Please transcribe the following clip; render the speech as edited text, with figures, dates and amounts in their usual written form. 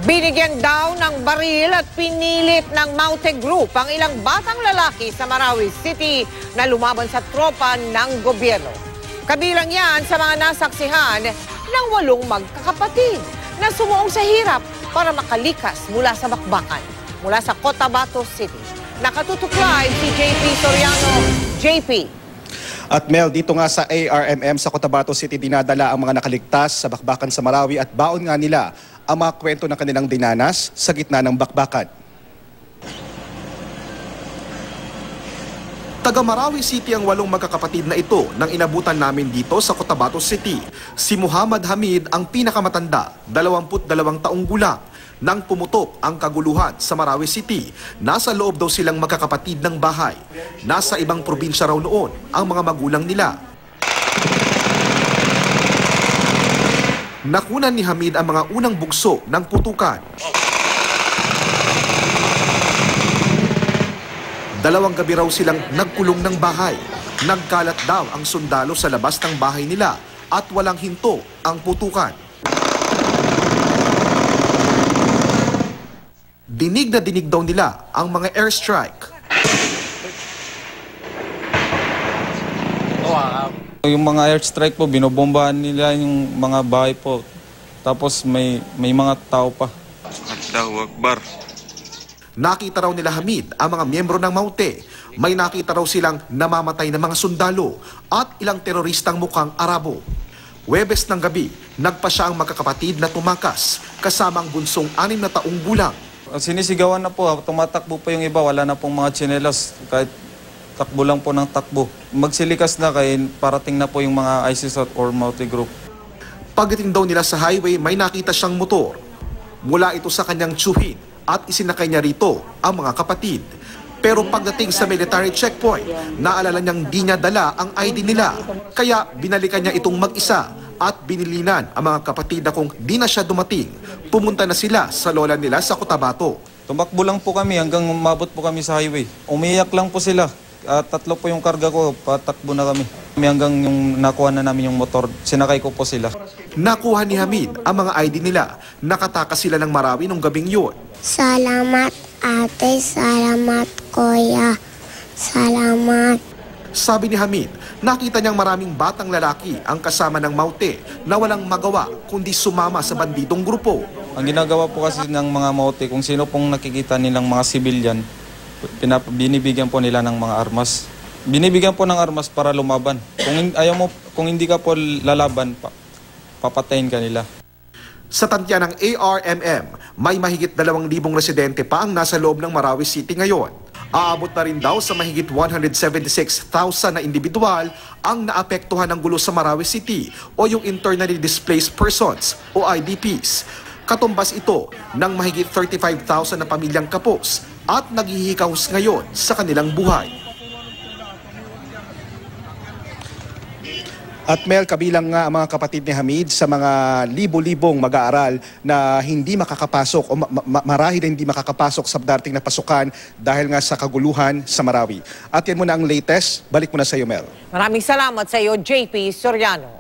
Binigyan daw ng baril at pinilit ng Maute Group ang ilang batang lalaki sa Marawi City na lumaban sa tropa ng gobyerno. Kabilang yan sa mga nasaksihan ng 8 magkakapatid na sumuong sa hirap para makalikas mula sa bakbakan. Mula sa Cotabato City, nakatutuklay si JP Soriano. JP. At Mel, dito nga sa ARMM sa Cotabato City, dinadala ang mga nakaligtas sa bakbakan sa Marawi at baon nga nila ang mga kwento ng kanilang dinanas sa gitna ng bakbakan. Taga Marawi City ang 8 magkakapatid na ito nang inabutan namin dito sa Cotabato City. Si Muhammad Hamid ang pinakamatanda, 22 taong gulang, nang pumutok ang kaguluhan sa Marawi City. Nasa loob daw silang magkakapatid ng bahay. Nasa ibang probinsya raw noon ang mga magulang nila. Nakunan ni Hamid ang mga unang bugso ng putukan. 2 gabi raw silang nagkulong ng bahay. Nagkalat daw ang sundalo sa labas ng bahay nila at walang hinto ang putukan. Dinig na dinig daw nila ang mga airstrike. Yung mga airstrike po, binobombahan nila yung mga bahay po. Tapos may mga tao pa. Allahu Akbar. Nakita raw nila Hamid ang mga miyembro ng Maute. May nakita raw silang namamatay na mga sundalo at ilang teroristang mukhang Arabo. Huwebes ng gabi, nagpa siya ang magkakapatid na tumakas kasama ang bunsong 6 na taong gulang. Sinisigawan na po, tumatakbo pa yung iba, wala na pong mga tsinelas, kahit takbo lang po ng takbo. Magsilikas na kaya parating na po yung mga ISIS or Maute Group. Pagdating daw nila sa highway, may nakita siyang motor. Mula ito sa kanyang tsuhin at isinakay niya rito ang mga kapatid. Pero pagdating sa military checkpoint, naalala niyang di niya dala ang ID nila. Kaya binalikan niya itong mag-isa at binilinan ang mga kapatid na kung di na siya dumating, pumunta na sila sa lola nila sa Cotabato. Tumakbo lang po kami hanggang umabot po kami sa highway. Umiyak lang po sila. 3 po yung karga ko, patakbo na kami. Hanggang yung nakuha na namin yung motor, sinakay ko po sila. Nakuha ni Hamid ang mga ID nila. Nakatakas sila ng Marawi nung gabing yun. Salamat ate, salamat kuya, salamat. Sabi ni Hamid, nakita niyang maraming batang lalaki ang kasama ng Maute na walang magawa kundi sumama sa bandidong grupo. Ang ginagawa po kasi ng mga Maute, kung sino pong nakikita nilang mga sibilyan, binibigyan po nila ng mga armas. Binibigyan po ng armas para lumaban. Kung hindi ka po lalaban, papatayin ka nila. Sa tantya ng ARMM, may mahigit 2,000 residente pa ang nasa loob ng Marawi City ngayon. Aabot na rin daw sa mahigit 176,000 na individual ang naapektuhan ng gulo sa Marawi City o yung internally displaced persons o IDPs. Katumbas ito ng mahigit 35,000 na pamilyang kapos at naghihikaos ngayon sa kanilang buhay. At Mel, kabilang nga ang mga kapatid ni Hamid sa mga libo-libong mag-aaral na hindi makakapasok o marahil hindi makakapasok sa darating na pasukan dahil nga sa kaguluhan sa Marawi. At yan muna ang latest. Balik muna sa iyo, Mel. Maraming salamat sa iyo, JP Soriano.